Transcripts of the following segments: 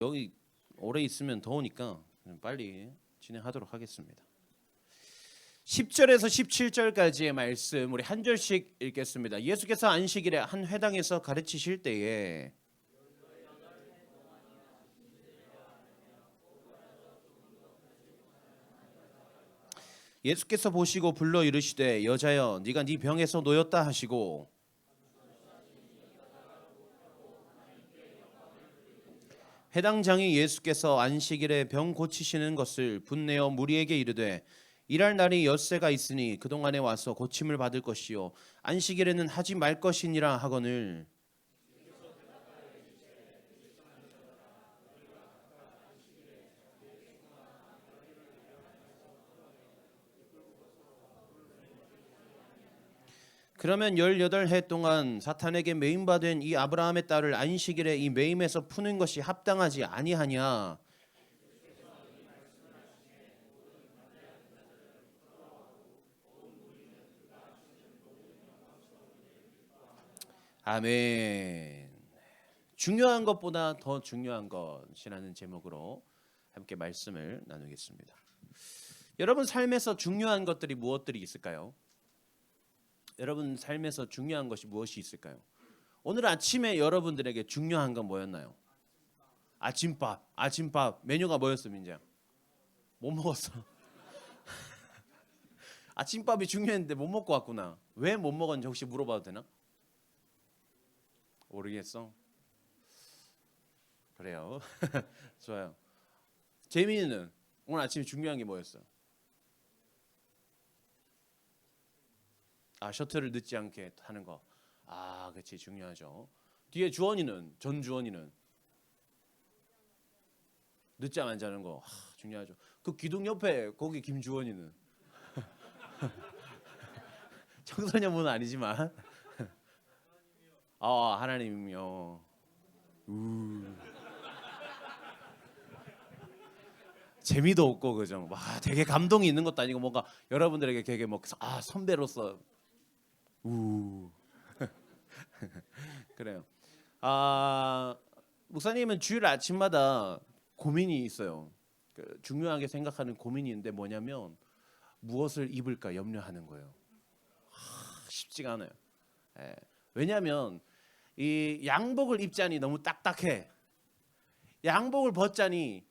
여기 오래 있으면 더우니까 빨리 진행하도록 하겠습니다. 10절에서 17절까지의 말씀 우리 한 절씩 읽겠습니다. 예수께서 안식일에 한 회당에서 가르치실 때에 예수께서 보시고 불러 이르시되 여자여 네가 네 병에서 놓였다 하시고 회당장이 예수께서 안식일에 병 고치시는 것을 분내어 무리에게 이르되 일할 날이 엿새가 있으니 그동안에 와서 고침을 받을 것이요 안식일에는 하지 말 것이니라 하거늘 그러면 18해 동안 사탄에게 매임받은 이 아브라함의 딸을 안식일에 이 매임에서 푸는 것이 합당하지 아니하냐. 아멘. 중요한 것보다 더 중요한 것이라는 제목으로 함께 말씀을 나누겠습니다. 여러분 삶에서 중요한 것들이 무엇들이 있을까요? 여러분 삶에서 중요한 것이 무엇이 있을까요? 오늘 아침에 여러분들에게 중요한 건 뭐였나요? 아침밥 메뉴가 뭐였어 민재야? 못 먹었어. 아침밥이 중요했는데 못 먹고 왔구나. 왜 못 먹었는지 혹시 물어봐도 되나? 모르겠어. 그래요. 좋아요. 재민이는 오늘 아침에 중요한 게 뭐였어? 셔틀을 늦지 않게 하는 거. 그렇지 중요하죠. 뒤에 주원이는 전주원이는 늦잠 안 자는 거. 중요하죠. 그 기둥 옆에 거기 김주원이는 청소년분은 아니지만 하나님이요. 재미도 없고 그죠. 되게 감동이 있는 것도 아니고 뭔가 여러분들에게 되게 선배로서 그래요. 목사님은 주일 아침마다 고민이 있어요. 중요하게 생각하는 고민이 있는데 뭐냐면 무엇을 입을까 염려하는 거예요. 쉽지가 않아요. 왜냐하면 이 양복을 입자니 너무 딱딱해. 양복을 벗자니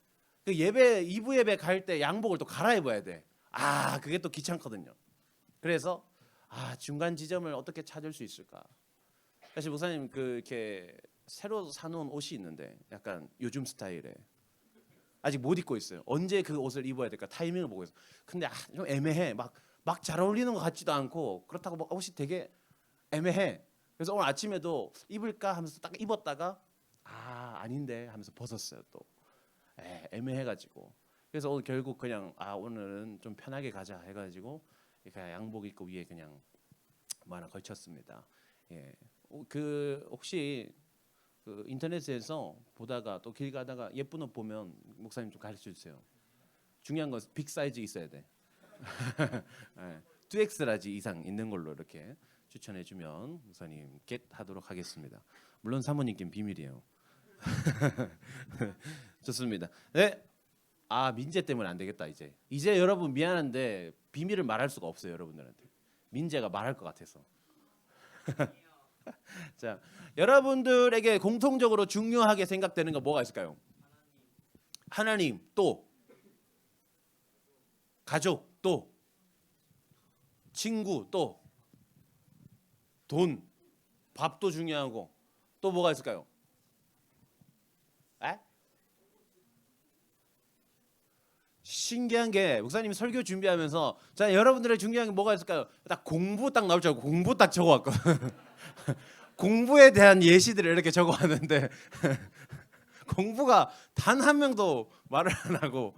그 예배 2부 예배 갈 때 양복을 또 갈아입어야 돼. 그게 또 귀찮거든요. 그래서 중간 지점을 어떻게 찾을 수 있을까? 사실 목사님 이렇게 새로 사놓은 옷이 있는데 약간 요즘 스타일에 아직 못 입고 있어요. 언제 그 옷을 입어야 될까 타이밍을 보고 있어. 근데 좀 애매해. 막 잘 어울리는 것 같지도 않고 그렇다고 옷이 되게 애매해. 그래서 오늘 아침에도 입을까 하면서 딱 입었다가 아닌데 하면서 벗었어요 또. 애매해가지고. 그래서 오늘 결국 그냥 오늘은 좀 편하게 가자 해가지고 그냥 양복 입고 위에 그냥 뭐 하나 걸쳤습니다. 혹시 인터넷에서 보다가 또 길 가다가 예쁜 옷 보면 목사님 좀 가르쳐 주세요. 중요한 건 빅 사이즈 있어야 돼. 2X 라지 이상 있는 걸로 이렇게 추천해 주면 목사님 겟 하도록 하겠습니다. 물론 사모님께는 비밀이에요. 좋습니다. 네. 민재 때문에 안 되겠다 이제 여러분 미안한데 비밀을 말할 수가 없어요 여러분들한테. 민재가 말할 것 같아서. 자, 여러분들에게 공통적으로 중요하게 생각되는 거 뭐가 있을까요? 하나님 또 가족 또 친구 또 돈 밥도 중요하고 또 뭐가 있을까요? 신기한 게 목사님이 설교 준비하면서 자 여러분들의 중요한 게 뭐가 있을까요? 딱 공부 딱 나올 줄 알고 공부 딱 적어왔거든. 공부에 대한 예시들을 이렇게 적어왔는데 공부가 단 한 명도 말을 안 하고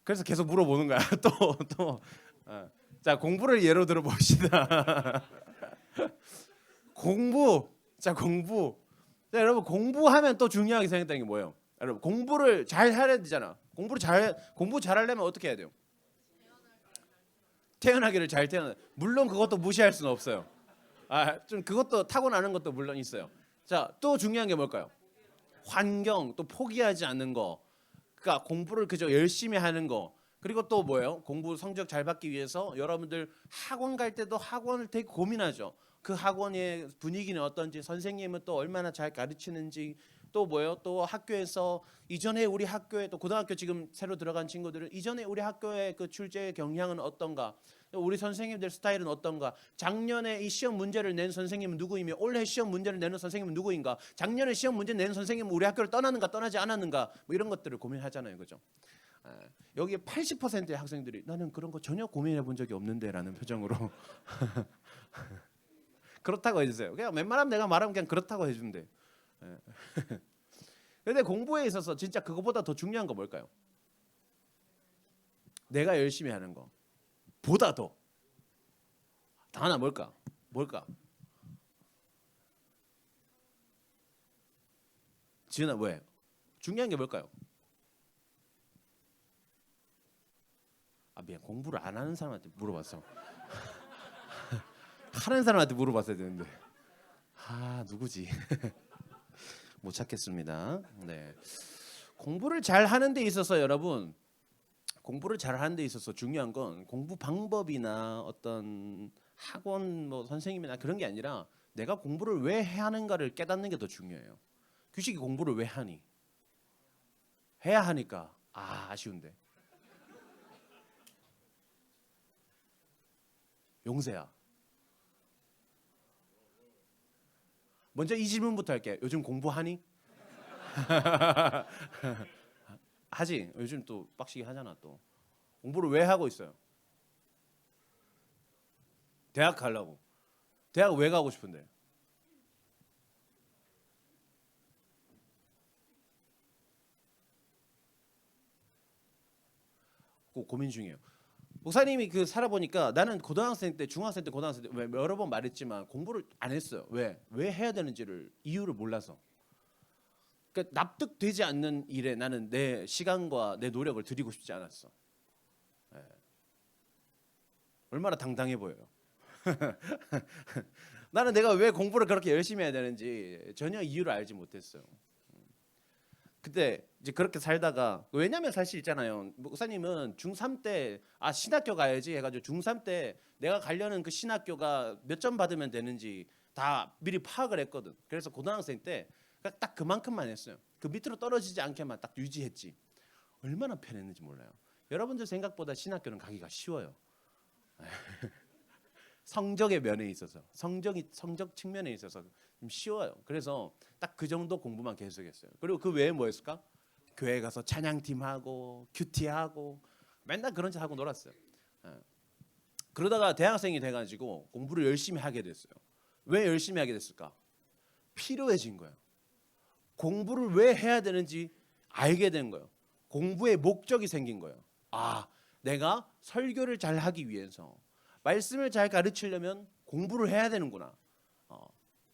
그래서 계속 물어보는 거야. 또 자 공부를 예로 들어 봅시다. 공부 자 여러분 공부하면 또 중요하게 생각되는 게 뭐예요? 여러분 공부를 잘 해야 되잖아. 공부 잘하려면 어떻게 해야 돼요? 태어나기를 잘 태어나. 물론 그것도 무시할 수는 없어요. 좀 그것도 타고나는 것도 물론 있어요. 자, 또 중요한 게 뭘까요? 환경, 또 포기하지 않는 거. 그러니까 공부를 그저 열심히 하는 거. 그리고 또 뭐예요? 공부 성적 잘 받기 위해서 여러분들 학원 갈 때도 학원을 되게 고민하죠. 그 학원의 분위기는 어떤지, 선생님은 또 얼마나 잘 가르치는지, 또 뭐예요? 또 학교에서 이전에 우리 학교에 또 고등학교 지금 새로 들어간 친구들은 이전에 우리 학교의 그 출제 경향은 어떤가? 우리 선생님들 스타일은 어떤가? 작년에 이 시험 문제를 낸 선생님은 누구이며 올해 시험 문제를 내는 선생님은 누구인가? 작년에 시험 문제 낸 선생님은 우리 학교를 떠나는가 떠나지 않았는가? 뭐 이런 것들을 고민하잖아요, 그죠? 여기에 80%의 학생들이 나는 그런 거 전혀 고민해 본 적이 없는데라는 표정으로 그렇다고 해주세요. 그냥 웬만하면 내가 말하면 그냥 그렇다고 해준대. 근데 공부에 있어서 진짜 그거보다 더 중요한 거 뭘까요? 내가 열심히 하는 거 보다 더 하나 뭘까? 지은아 왜? 중요한 게 뭘까요? 미안, 공부를 안 하는 사람한테 물어봤어. 하는 사람한테 물어봤어야 되는데. 누구지? 못 찾겠습니다. 네. 공부를 잘 하는 데 있어서 여러분, 공부를 잘 하는 데 있어서 중요한 건 공부 방법이나 어떤 학원 뭐 선생님이나 그런 게 아니라 내가 공부를 왜 해야 하는가를 깨닫는 게 더 중요해요. 규식이 공부를 왜 하니? 해야 하니까. 아쉬운데. 용세야. 먼저 이 질문부터 할게. 요즘 공부하니? 하지. 요즘 또 빡시게 하잖아 또. 공부를 왜 하고 있어요? 대학 가려고. 대학 왜 가고 싶은데? 꼭 고민 중이에요. 목사님이 그 살아보니까 나는 고등학생 때, 중학생 때, 고등학생 때 여러 번 말했지만 공부를 안 했어요. 왜? 왜 해야 되는지를 이유를 몰라서. 그러니까 납득되지 않는 일에 나는 내 시간과 내 노력을 들이고 싶지 않았어. 얼마나 당당해 보여요. 나는 내가 왜 공부를 그렇게 열심히 해야 되는지 전혀 이유를 알지 못했어요. 그때 이제 그렇게 살다가 왜냐면 사실 있잖아요. 목사님은 중3 때 신학교 가야지 해가지고 중3 때 내가 가려는 그 신학교가 몇 점 받으면 되는지 다 미리 파악을 했거든. 그래서 고등학생 때 딱 그만큼만 했어요. 그 밑으로 떨어지지 않게만 딱 유지했지. 얼마나 편했는지 몰라요. 여러분들 생각보다 신학교는 가기가 쉬워요. 성적의 면에 있어서 성적 측면에 있어서 좀 쉬워요. 그래서 딱 그 정도 공부만 계속했어요. 그리고 그 외에 뭐였을까? 교회 가서 찬양팀 하고 큐티 하고 맨날 그런 짓 하고 놀았어요. 그러다가 대학생이 돼가지고 공부를 열심히 하게 됐어요. 왜 열심히 하게 됐을까? 필요해진 거예요. 공부를 왜 해야 되는지 알게 된 거예요. 공부의 목적이 생긴 거예요. 내가 설교를 잘 하기 위해서 말씀을 잘 가르치려면 공부를 해야 되는구나.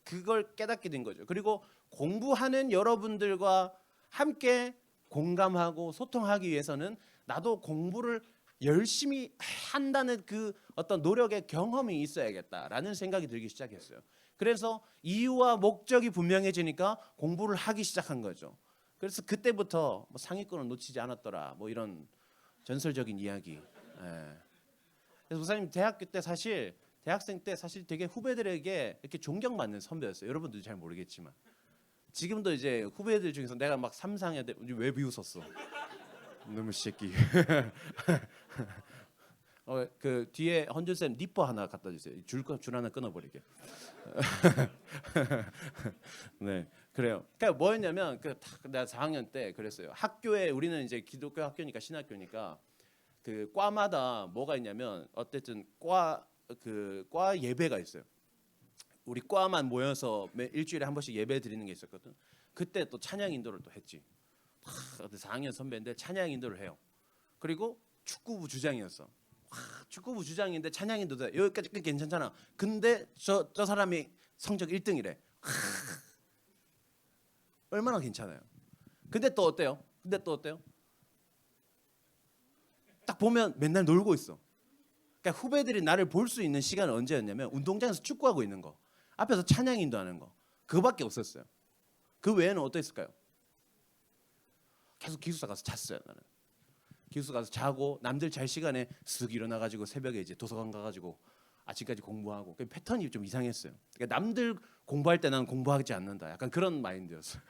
그걸 깨닫게 된 거죠. 그리고 공부하는 여러분들과 함께 공감하고 소통하기 위해서는 나도 공부를 열심히 한다는 그 어떤 노력의 경험이 있어야겠다라는 생각이 들기 시작했어요. 그래서 이유와 목적이 분명해지니까 공부를 하기 시작한 거죠. 그래서 그때부터 뭐 상위권을 놓치지 않았더라. 뭐 이런 전설적인 이야기. 그래서 목사님 대학생 때 사실 되게 후배들에게 이렇게 존경받는 선배였어요. 여러분들도 잘 모르겠지만 지금도 이제 후배들 중에서 내가 막 3, 4학년 때 왜 비웃었어? 너무 새끼. 그 뒤에 헌준 쌤 니퍼 하나 갖다 주세요. 줄 하나 끊어버리게. 네, 그래요. 그러니까 뭐였냐면 내가 4학년 때 그랬어요. 학교에 우리는 이제 기독교 학교니까 신학교니까 그 과마다 뭐가 있냐면 어쨌든 과 예배가 있어요. 우리 과만 모여서 일주일에 한 번씩 예배 드리는 게 있었거든. 그때 또 찬양 인도를 또 했지. 4학년 선배인데 찬양 인도를 해요. 그리고 축구부 주장이었어. 축구부 주장인데 찬양 인도도 해. 여기까지 괜찮잖아. 근데 저 사람이 성적 1등이래. 얼마나 괜찮아요. 근데 또 어때요? 딱 보면 맨날 놀고 있어. 그러니까 후배들이 나를 볼 수 있는 시간은 언제였냐면 운동장에서 축구하고 있는 거, 앞에서 찬양 인도하는 거, 그거밖에 없었어요. 그 외에는 어땠을까요? 계속 기숙사 가서 잤어요. 나는 기숙사 가서 자고 남들 잘 시간에 쓱 일어나가지고 새벽에 이제 도서관 가가지고 아침까지 공부하고 그 패턴이 좀 이상했어요. 그러니까 남들 공부할 때 난 공부하지 않는다. 약간 그런 마인드였어요.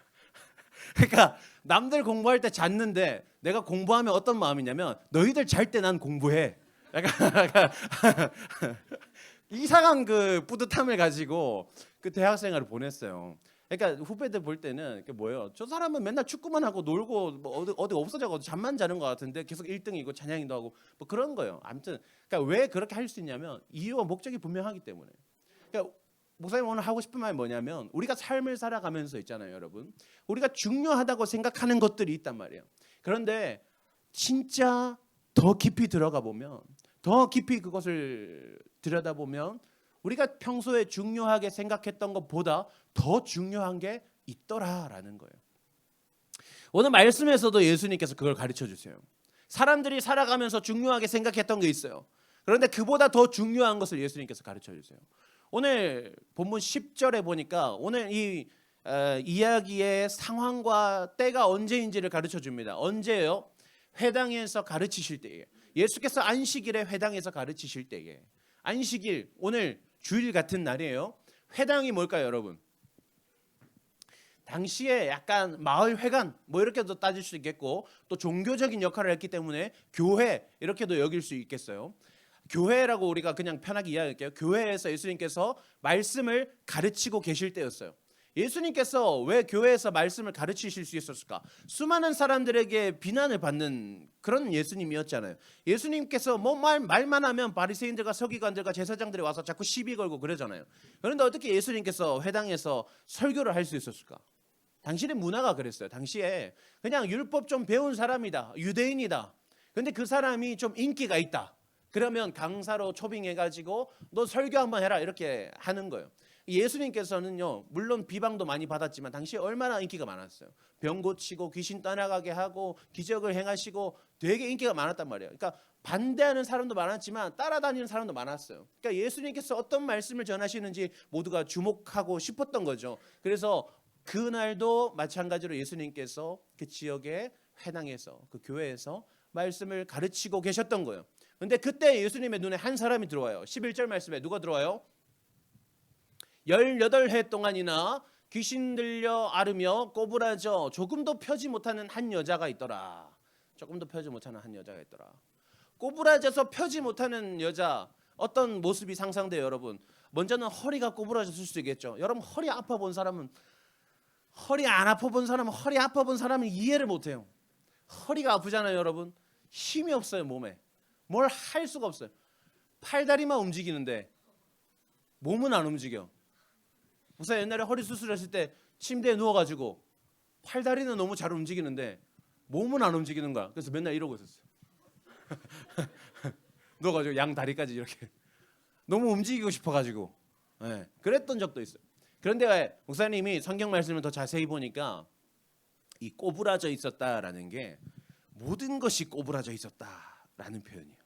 그러니까 남들 공부할 때 잤는데 내가 공부하면 어떤 마음이냐면 너희들 잘 때 난 공부해. 약간 이상한 그 뿌듯함을 가지고 그 대학생활을 보냈어요. 그러니까 후배들 볼 때는 그 뭐예요? 저 사람은 맨날 축구만 하고 놀고 뭐 어디 없어져가지고 잠만 자는 것 같은데 계속 1등이고 찬양인도 하고 뭐 그런 거예요. 아무튼 그러니까 왜 그렇게 할 수 있냐면 이유와 목적이 분명하기 때문에. 그러니까 목사님 오늘 하고 싶은 말이 뭐냐면 우리가 삶을 살아가면서 있잖아요, 여러분. 우리가 중요하다고 생각하는 것들이 있단 말이에요. 그런데 진짜 더 깊이 들어가 보면 더 깊이 그것을 들여다보면 우리가 평소에 중요하게 생각했던 것보다 더 중요한 게 있더라라는 거예요. 오늘 말씀에서도 예수님께서 그걸 가르쳐 주세요. 사람들이 살아가면서 중요하게 생각했던 게 있어요. 그런데 그보다 더 중요한 것을 예수님께서 가르쳐 주세요. 오늘 본문 10절에 보니까 오늘 이 이야기의 상황과 때가 언제인지를 가르쳐 줍니다. 언제예요? 회당에서 가르치실 때에. 예수께서 안식일에 회당에서 가르치실 때에. 안식일 오늘 주일 같은 날이에요. 회당이 뭘까요, 여러분? 당시에 약간 마을 회관 뭐 이렇게도 따질 수 있겠고 또 종교적인 역할을 했기 때문에 교회 이렇게도 여길 수 있겠어요. 교회라고 우리가 그냥 편하게 이야기할게요. 교회에서 예수님께서 말씀을 가르치고 계실 때였어요. 예수님께서 왜 교회에서 말씀을 가르치실 수 있었을까? 수많은 사람들에게 비난을 받는 그런 예수님이었잖아요. 예수님께서 뭐 말만 하면 바리새인들과 서기관들과 제사장들이 와서 자꾸 시비 걸고 그러잖아요. 그런데 어떻게 예수님께서 회당에서 설교를 할 수 있었을까? 당신의 문화가 그랬어요. 당시에 그냥 율법 좀 배운 사람이다. 유대인이다. 근데 그 사람이 좀 인기가 있다. 그러면 강사로 초빙해가지고 너 설교 한번 해라 이렇게 하는 거예요. 예수님께서는요 물론 비방도 많이 받았지만 당시에 얼마나 인기가 많았어요. 병 고치고 귀신 떠나가게 하고 기적을 행하시고 되게 인기가 많았단 말이에요. 그러니까 반대하는 사람도 많았지만 따라다니는 사람도 많았어요. 그러니까 예수님께서 어떤 말씀을 전하시는지 모두가 주목하고 싶었던 거죠. 그래서 그날도 마찬가지로 예수님께서 그 지역의 회당에서 그 교회에서 말씀을 가르치고 계셨던 거예요. 근데 그때 예수님의 눈에 한 사람이 들어와요. 11절 말씀에 누가 들어와요? 18해 동안이나 귀신 들려 앓으며 꼬부라져 조금도 펴지 못하는 한 여자가 있더라. 조금도 펴지 못하는 한 여자가 있더라. 꼬부라져서 펴지 못하는 여자 어떤 모습이 상상돼요, 여러분? 먼저는 허리가 꼬부라졌을 수 있겠죠. 여러분 허리 아파 본 사람은 허리 안 아파 본 사람은 허리 아파 본 사람은 이해를 못해요. 허리가 아프잖아요, 여러분. 힘이 없어요, 몸에. 뭘 할 수가 없어요. 팔다리만 움직이는데 몸은 안 움직여. 목사 옛날에 허리 수술했을 때 침대에 누워가지고 팔다리는 너무 잘 움직이는데 몸은 안 움직이는 거야. 그래서 맨날 이러고 있었어요. 누워가지고 양 다리까지 이렇게 너무 움직이고 싶어가지고 그랬던 적도 있어요. 그런데 목사님이 성경 말씀을 더 자세히 보니까 이 꼬부라져 있었다라는 게 모든 것이 꼬부라져 있었다라는 표현이에요.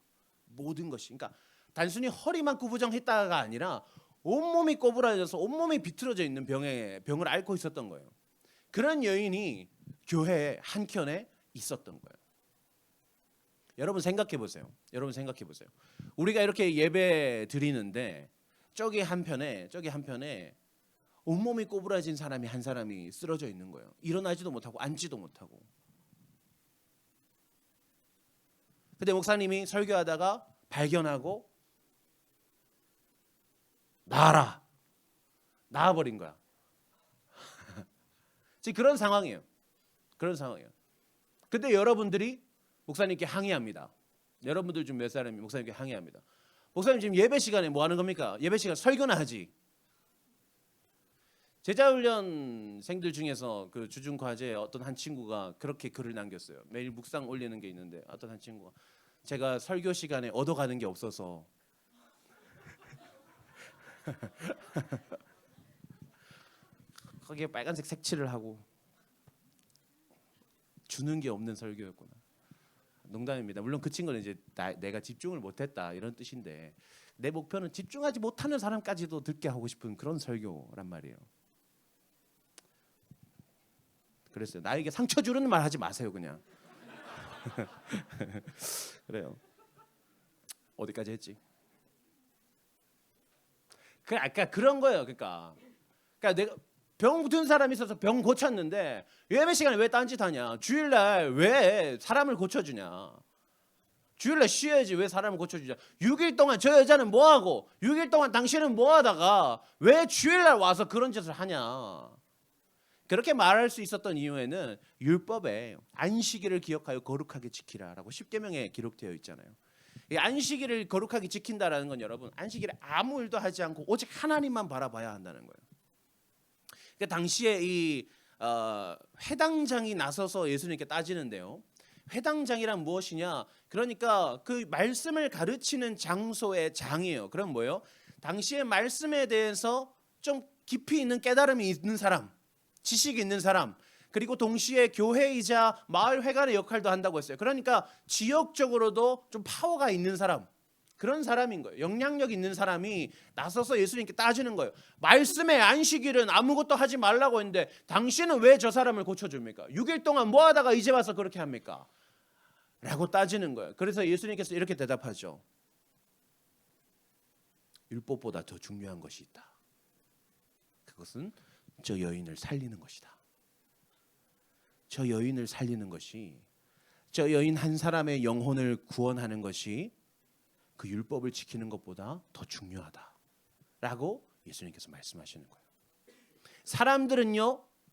모든 것이. 그러니까 단순히 허리만 구부정했다가 아니라 온몸이 꼬부라져서 온몸이 비틀어져 있는 병을 앓고 있었던 거예요. 그런 여인이 교회 한켠에 있었던 거예요. 여러분 생각해 보세요. 우리가 이렇게 예배 드리는데 저기 한편에 온몸이 꼬부라진 사람이 한 사람이 쓰러져 있는 거예요. 일어나지도 못하고 앉지도 못하고. 근데 목사님이 설교하다가 발견하고 나아버린 거야. 지금 그런 상황이에요. 근데 여러분들이 목사님께 항의합니다. 여러분들 중 몇 사람이 목사님께 항의합니다. 목사님 지금 예배 시간에 뭐 하는 겁니까? 예배 시간 설교나 하지. 제자훈련생들 중에서 그 주중 과제에 어떤 한 친구가 그렇게 글을 남겼어요. 매일 묵상 올리는 게 있는데 어떤 한 친구가 제가 설교 시간에 얻어가는 게 없어서 거기에 빨간색 색칠을 하고 주는 게 없는 설교였구나. 농담입니다. 물론 그 친구는 이제 내가 집중을 못했다 이런 뜻인데 내 목표는 집중하지 못하는 사람까지도 듣게 하고 싶은 그런 설교란 말이에요. 그랬어요. 나에게 상처 주는 말 하지 마세요, 그냥. 그래요. 어디까지 했지? 그러니까 그런 거예요. 그러니까 내가 병 든 사람이 있어서 병 고쳤는데 예배 시간에 왜 딴짓하냐? 주일날 왜 사람을 고쳐주냐? 주일날 쉬어야지 왜 사람을 고쳐주냐? 6일 동안 저 여자는 뭐하고 6일 동안 당신은 뭐하다가 왜 주일날 와서 그런 짓을 하냐? 그렇게 말할 수 있었던 이유에는 율법에 안식일을 기억하여 거룩하게 지키라라고 십계명에 기록되어 있잖아요. 이 안식일을 거룩하게 지킨다라는 건 여러분 안식일에 아무 일도 하지 않고 오직 하나님만 바라봐야 한다는 거예요. 그러니까 당시에 이 회당장이 나서서 예수님께 따지는데요. 회당장이란 무엇이냐? 그러니까 그 말씀을 가르치는 장소의 장이에요. 그럼 뭐예요? 당시의 말씀에 대해서 좀 깊이 있는 깨달음이 있는 사람, 지식이 있는 사람, 그리고 동시에 교회이자 마을 회관의 역할도 한다고 했어요. 그러니까 지역적으로도 좀 파워가 있는 사람, 그런 사람인 거예요. 영향력 있는 사람이 나서서 예수님께 따지는 거예요. 말씀의 안식일은 아무것도 하지 말라고 했는데 당신은 왜 저 사람을 고쳐줍니까? 6일 동안 뭐 하다가 이제 와서 그렇게 합니까? 라고 따지는 거예요. 그래서 예수님께서 이렇게 대답하죠. 율법보다 더 중요한 것이 있다. 그것은 저 여인을 살리는 것이다. 저 여인을 살리는 것이, 저 여인 한 사람의 영혼을 구원하는 것이 그 율법을 지키는 것보다 더 중요하다라고 예수님께서 말씀하시는 거예요.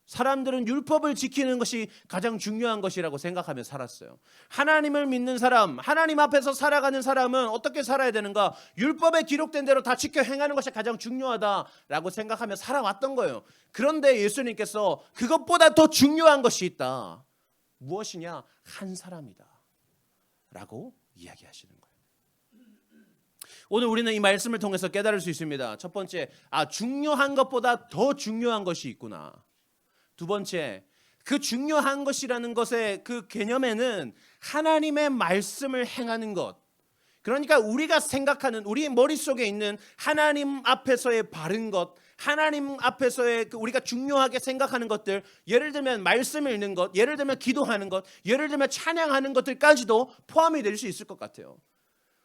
사람들은 율법을 지키는 것이 가장 중요한 것이라고 생각하며 살았어요. 하나님을 믿는 사람, 하나님 앞에서 살아가는 사람은 어떻게 살아야 되는가? 율법에 기록된 대로 다 지켜 행하는 것이 가장 중요하다라고 생각하며 살아왔던 거예요. 그런데 예수님께서 그것보다 더 중요한 것이 있다. 무엇이냐? 한 사람이다 라고 이야기하시는 거예요. 오늘 우리는 이 말씀을 통해서 깨달을 수 있습니다. 첫 번째, 중요한 것보다 더 중요한 것이 있구나. 두 번째, 그 중요한 것이라는 것의 그 개념에는 하나님의 말씀을 행하는 것, 그러니까 우리가 생각하는 우리 머릿속에 있는 하나님 앞에서의 바른 것, 하나님 앞에서의 우리가 중요하게 생각하는 것들, 예를 들면 말씀을 읽는 것, 예를 들면 기도하는 것, 예를 들면 찬양하는 것들까지도 포함이 될 수 있을 것 같아요.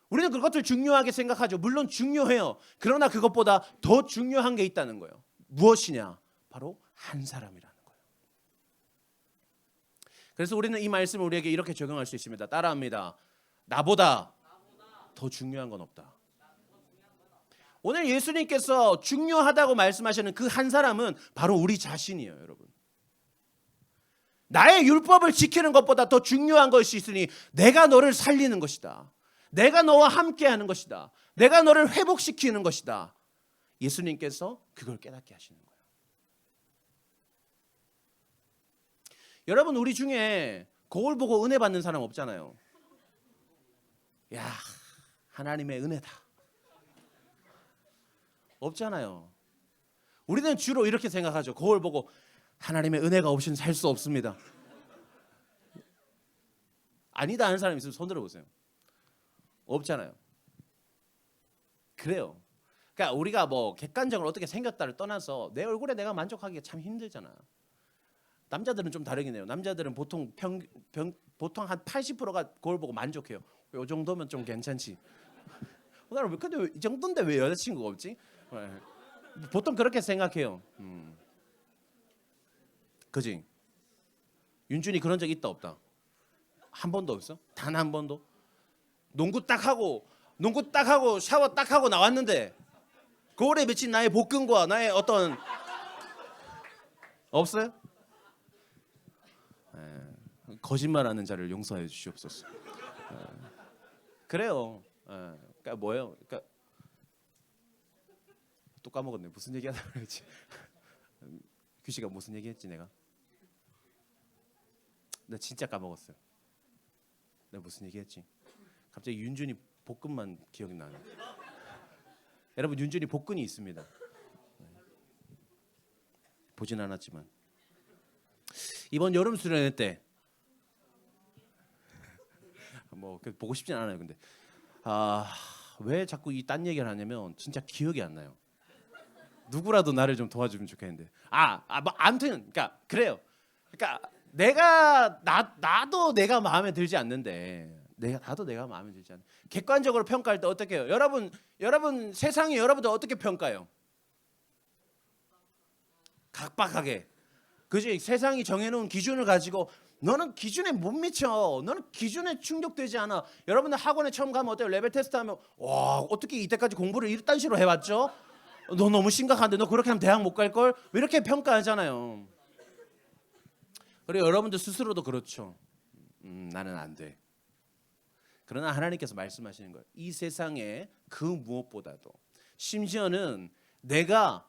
우리는 그것들 중요하게 생각하죠. 물론 중요해요. 그러나 그것보다 더 중요한 게 있다는 거예요. 무엇이냐? 바로 한 사람이라는 거예요. 그래서 우리는 이 말씀을 우리에게 이렇게 적용할 수 있습니다. 따라합니다. 나보다 더 중요한 건 없다. 오늘 예수님께서 중요하다고 말씀하시는 그 한 사람은 바로 우리 자신이에요, 여러분. 나의 율법을 지키는 것보다 더 중요한 것이 있으니 내가 너를 살리는 것이다. 내가 너와 함께하는 것이다. 내가 너를 회복시키는 것이다. 예수님께서 그걸 깨닫게 하시는 거예요. 여러분, 우리 중에 거울 보고 은혜 받는 사람 없잖아요. 야, 하나님의 은혜다. 없잖아요. 우리는 주로 이렇게 생각하죠. 거울 보고 하나님의 은혜가 없이는 살 수 없습니다. 아니다 하는 사람 있으면 손 들어보세요. 없잖아요. 그래요. 그러니까 우리가 뭐 객관적으로 어떻게 생겼다를 떠나서 내 얼굴에 내가 만족하기가 참 힘들잖아. 남자들은 좀 다르긴 해요. 남자들은 보통 보통 한 80%가 거울 보고 만족해요. 이 정도면 좀 괜찮지. 나는 근데 이 정도인데 왜 여자친구가 없지? 보통 그렇게 생각해요. 그지? 윤준이 그런 적 있다 없다? 한 번도 없어? 단 한 번도? 농구 딱 하고 샤워 딱 하고 나왔는데 거울에 비친 나의 복근과 나의 어떤 없어요? 거짓말하는 자를 용서해 주시옵소서. 그래요. 그러니까 뭐예요? 그러니까 또 까먹었네. 무슨 얘기하다 그랬지? 규씨가 무슨 얘기했지 내가? 나 진짜 까먹었어요. 내가 무슨 얘기했지? 갑자기 윤준이 복근만 기억이 나네. 여러분, 윤준이 복근이 있습니다. 보진 않았지만 이번 여름 수련회 때 뭐 보고 싶진 않아요. 근데 왜 자꾸 이 딴 얘기를 하냐면 진짜 기억이 안 나요. 누구라도 나를 좀 도와주면 좋겠는데. 뭐 아무튼 그러니까 그래요. 그러니까 나도 내가 마음에 들지 않는데 나도 내가 마음에 들지 않는. 객관적으로 평가할 때 어떻게 해요? 여러분 세상이 여러분들 어떻게 평가해요? 각박하게. 그지? 세상이 정해놓은 기준을 가지고 너는 기준에 못 미쳐. 너는 기준에 충족되지 않아. 여러분들 학원에 처음 가면 어때요? 레벨 테스트 하면 와 어떻게 이때까지 공부를 이딴 식으로 해왔죠? 너 너무 심각한데 너 그렇게 하면 대학 못 갈걸? 이렇게 평가하잖아요. 그리고 여러분들 스스로도 그렇죠. 나는 안 돼. 그러나 하나님께서 말씀하시는 거예요. 이 세상에 그 무엇보다도 심지어는 내가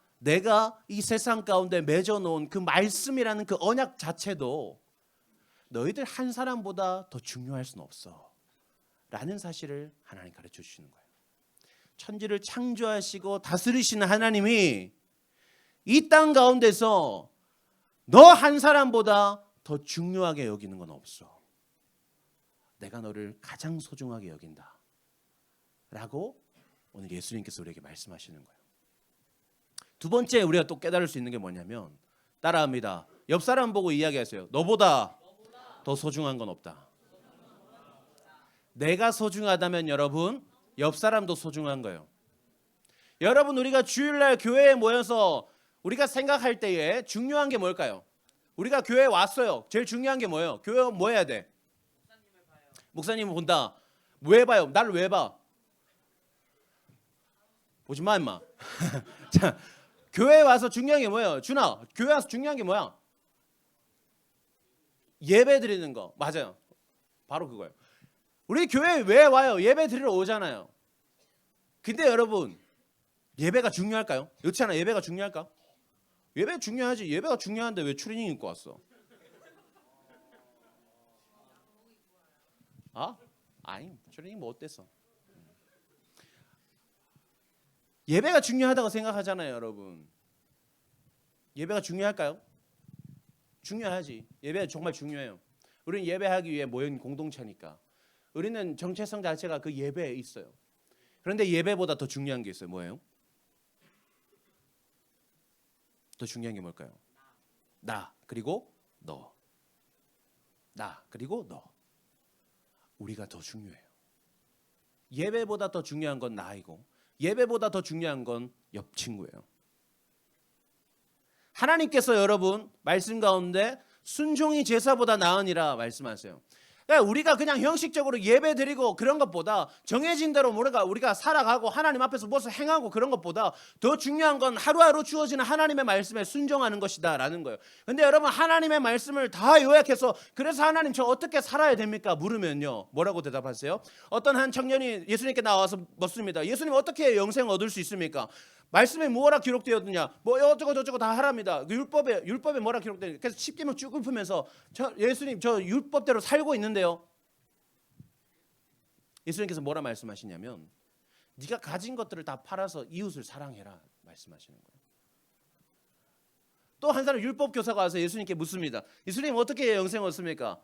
이 세상 가운데 맺어놓은 그 말씀이라는 그 언약 자체도 너희들 한 사람보다 더 중요할 수는 없어 라는 사실을 하나님 가르쳐 주시는 거예요. 천지를 창조하시고 다스리시는 하나님이 이 땅 가운데서 너 한 사람보다 더 중요하게 여기는 건 없어. 내가 너를 가장 소중하게 여긴다 라고 오늘 예수님께서 우리에게 말씀하시는 거예요. 두 번째 우리가 또 깨달을 수 있는 게 뭐냐면 따라합니다. 옆 사람 보고 이야기하세요. 너보다 더 소중한 건 없다. 내가 소중하다면 여러분 옆 사람도 소중한 거예요. 여러분 우리가 주일날 교회에 모여서 우리가 생각할 때에 중요한 게 뭘까요? 우리가 교회에 왔어요. 제일 중요한 게 뭐예요? 교회 뭐 해야 돼? 목사님을 본다. 왜 봐요? 나를 왜 봐? 보지 마 임마. 자, 교회에 와서 중요한 게 뭐예요? 준아, 교회 와서 중요한 게 뭐야? 예배 드리는 거. 맞아요. 바로 그거예요. 우리 교회에 왜 와요? 예배 드리러 오잖아요. 근데 여러분 예배가 중요할까요? 그렇지 않아? 예배가 중요할까? 예배 중요하지. 예배가 중요한데 왜 추리닝 입고 왔어? 아니 추리닝 뭐 어땠어? 예배가 중요하다고 생각하잖아요, 여러분. 예배가 중요할까요? 중요하지. 예배가 정말 중요해요. 우리는 예배하기 위해 모인 공동체니까. 우리는 정체성 자체가 그 예배에 있어요. 그런데 예배보다 더 중요한 게 있어요. 뭐예요? 더 중요한 게 뭘까요? 나 그리고 너. 나 그리고 너. 우리가 더 중요해요. 예배보다 더 중요한 건 나이고 예배보다 더 중요한 건 옆 친구예요. 하나님께서 여러분 말씀 가운데 순종이 제사보다 나으니라 말씀하세요. 그러니까 우리가 그냥 형식적으로 예배 드리고 그런 것보다 정해진 대로 우리가 살아가고 하나님 앞에서 무엇을 행하고 그런 것보다 더 중요한 건 하루하루 주어지는 하나님의 말씀에 순종하는 것이다 라는 거예요. 근데 여러분 하나님의 말씀을 다 요약해서 그래서 하나님 저 어떻게 살아야 됩니까? 물으면요 뭐라고 대답하세요? 어떤 한 청년이 예수님께 나와서 묻습니다. 예수님 어떻게 영생 얻을 수 있습니까? 말씀에 뭐라 기록되었느냐? 뭐 어쩌고 저쩌고 다 하랍니다. 그 율법에 뭐라 기록되냐? 그래서 10계명 쭉 읊으면서 예수님 저 율법대로 살고 있는데요. 예수님께서 뭐라 말씀하시냐면 네가 가진 것들을 다 팔아서 이웃을 사랑해라 말씀하시는 거예요. 또 한 사람 율법 교사가 와서 예수님께 묻습니다. 예수님 어떻게 영생 얻습니까?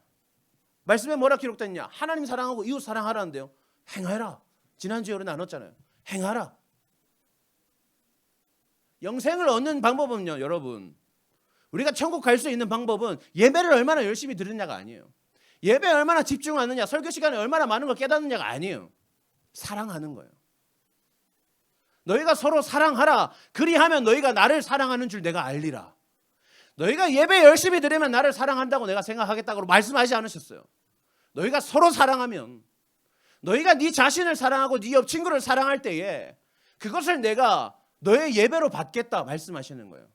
말씀에 뭐라 기록됐냐? 하나님 사랑하고 이웃 사랑하라는데요. 행하라. 지난주에 우리 나눴잖아요. 행하라. 영생을 얻는 방법은요, 여러분. 우리가 천국 갈 수 있는 방법은 예배를 얼마나 열심히 드리느냐가 아니에요. 예배에 얼마나 집중하느냐, 설교 시간에 얼마나 많은 걸 깨닫느냐가 아니에요. 사랑하는 거예요. 너희가 서로 사랑하라. 그리하면 너희가 나를 사랑하는 줄 내가 알리라. 너희가 예배 열심히 드리면 나를 사랑한다고 내가 생각하겠다고 말씀하지 않으셨어요. 너희가 서로 사랑하면 너희가 네 자신을 사랑하고 네 옆 친구를 사랑할 때에 그것을 내가 너의 예배로 받겠다 말씀하시는 거예요.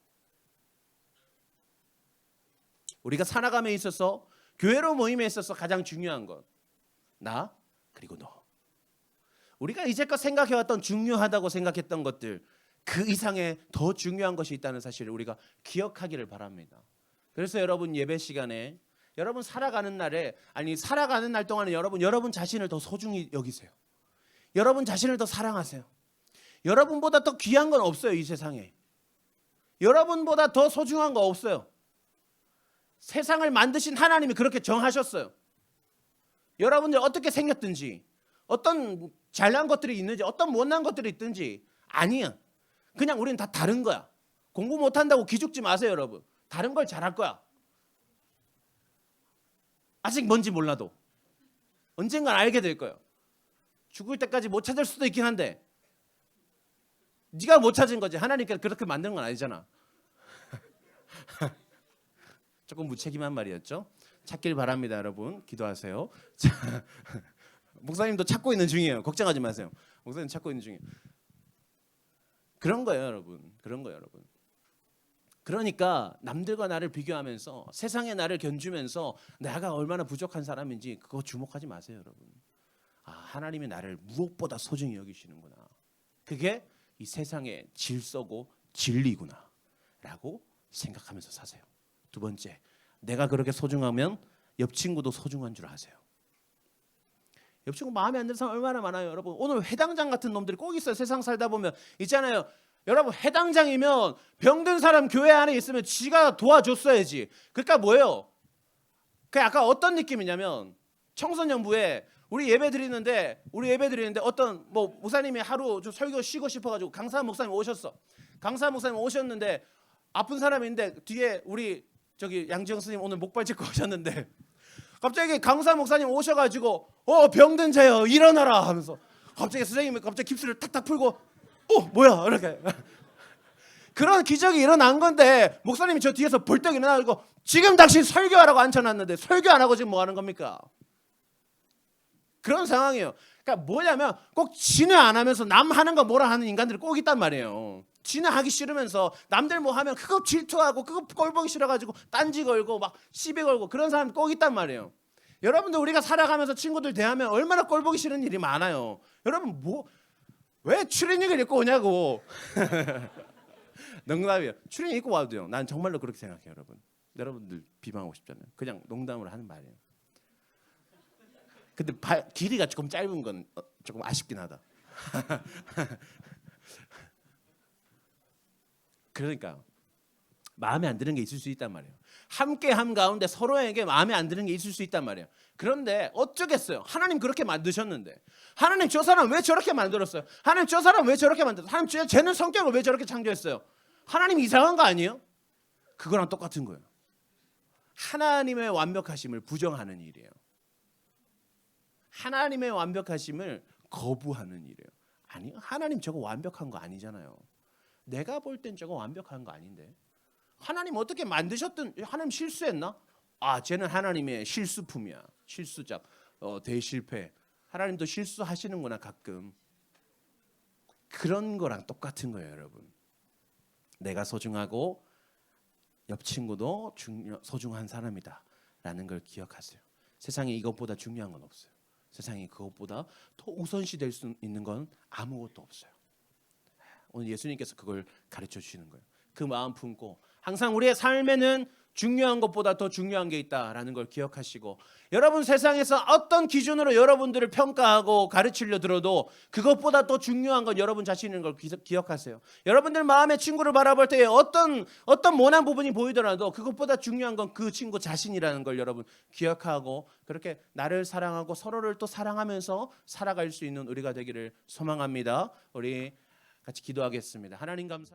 우리가 살아감에 있어서 교회로 모임에 있어서 가장 중요한 것 나 그리고 너. 우리가 이제껏 생각해왔던 중요하다고 생각했던 것들 그 이상의 더 중요한 것이 있다는 사실을 우리가 기억하기를 바랍니다. 그래서 여러분 예배 시간에 여러분 살아가는 날에 살아가는 날 동안에 여러분 자신을 더 소중히 여기세요. 여러분 자신을 더 사랑하세요. 여러분보다 더 귀한 건 없어요. 이 세상에. 여러분보다 더 소중한 거 없어요. 세상을 만드신 하나님이 그렇게 정하셨어요. 여러분들 어떻게 생겼든지 어떤 잘난 것들이 있는지 어떤 못난 것들이 있든지 아니야. 그냥 우리는 다 다른 거야. 공부 못한다고 기죽지 마세요. 여러분. 다른 걸 잘할 거야. 아직 뭔지 몰라도 언젠간 알게 될 거예요. 죽을 때까지 못 찾을 수도 있긴 한데 네가 못 찾은 거지. 하나님께서 그렇게 만드는 건 아니잖아. 조금 무책임한 말이었죠. 찾길 바랍니다, 여러분. 기도하세요. 자, 목사님도 찾고 있는 중이에요. 걱정하지 마세요. 목사님 찾고 있는 중이에요. 그런 거예요, 여러분. 그런 거예요, 여러분. 그러니까 남들과 나를 비교하면서 세상의 나를 견주면서 내가 얼마나 부족한 사람인지 그거 주목하지 마세요, 여러분. 아, 하나님이 나를 무엇보다 소중히 여기시는구나. 그게 이 세상의 질서고 진리구나 라고 생각하면서 사세요. 두 번째, 내가 그렇게 소중하면 옆 친구도 소중한 줄 아세요. 옆 친구 마음에 안 드는 사람 얼마나 많아요, 여러분. 오늘 회당장 같은 놈들이 꼭 있어요. 세상 살다 보면 있잖아요. 여러분, 회당장이면 병든 사람 교회 안에 있으면 지가 도와줬어야지. 그러니까 뭐예요? 그 약간 어떤 느낌이냐면 청소년부에 우리 예배 드리는데 어떤 뭐 목사님이 하루 좀 설교 쉬고 싶어가지고 강사 목사님 오셨어. 강사 목사님 오셨는데 아픈 사람인데 뒤에 우리 저기 양지영 스님 오늘 목발 짚고 오셨는데 갑자기 강사 목사님 오셔가지고 병든 자여 일어나라 하면서 갑자기 선생님이 갑자기 깁스를 탁탁 풀고 뭐야 이렇게 그런 기적이 일어난 건데 목사님이 저 뒤에서 벌떡 일어나고 지금 당신 설교하라고 앉혀놨는데 설교 안 하고 지금 뭐 하는 겁니까? 그런 상황이에요. 그러니까 뭐냐면 꼭 지는 안 하면서 남 하는 거 뭐라 하는 인간들이 꼭 있단 말이에요. 지는 하기 싫으면서 남들 뭐 하면 그거 질투하고 그거 꼴보기 싫어가지고 딴지 걸고 막 시비 걸고 그런 사람 꼭 있단 말이에요. 여러분들 우리가 살아가면서 친구들 대하면 얼마나 꼴보기 싫은 일이 많아요. 여러분 왜 추리닝을 입고 오냐고. 농담이에요. 추리닝 입고 와도 돼요. 난 정말로 그렇게 생각해요, 여러분. 여러분들 비방하고 싶잖아요. 그냥 농담으로 하는 말이에요. 근데 길이가 조금 짧은 건 조금 아쉽긴 하다. 그러니까 마음에 안 드는 게 있을 수 있단 말이에요. 함께함 가운데 서로에게 마음에 안 드는 게 있을 수 있단 말이에요. 그런데 어쩌겠어요. 하나님 그렇게 만드셨는데 하나님 저 사람 왜 저렇게 만들었어요? 하나님 저 사람 왜 저렇게 만들었어요? 하나님 쟤는 성격을 왜 저렇게 창조했어요? 하나님 이상한 거 아니에요? 그거랑 똑같은 거예요. 하나님의 완벽하심을 부정하는 일이에요. 하나님의 완벽하심을 거부하는 일이에요. 아니, 하나님 저거 완벽한 거 아니잖아요. 내가 볼 땐 저거 완벽한 거 아닌데. 하나님 어떻게 만드셨든 하나님 실수했나? 아, 쟤는 하나님의 실수품이야. 실수작, 대실패. 하나님도 실수하시는구나 가끔. 그런 거랑 똑같은 거예요, 여러분. 내가 소중하고 옆 친구도 소중한 사람이다라는 걸 기억하세요. 세상에 이것보다 중요한 건 없어요. 세상에 그것보다 더 우선시 될 수 있는 건 아무것도 없어요. 오늘 예수님께서 그걸 가르쳐 주시는 거예요. 그 마음 품고 항상 우리의 삶에는 중요한 것보다 더 중요한 게 있다라는 걸 기억하시고 여러분 세상에서 어떤 기준으로 여러분들을 평가하고 가르치려 들어도 그것보다 더 중요한 건 여러분 자신인 걸 기억하세요. 여러분들 마음의 친구를 바라볼 때 어떤 모난 부분이 보이더라도 그것보다 중요한 건 그 친구 자신이라는 걸 여러분 기억하고 그렇게 나를 사랑하고 서로를 또 사랑하면서 살아갈 수 있는 우리가 되기를 소망합니다. 우리 같이 기도하겠습니다. 하나님 감사.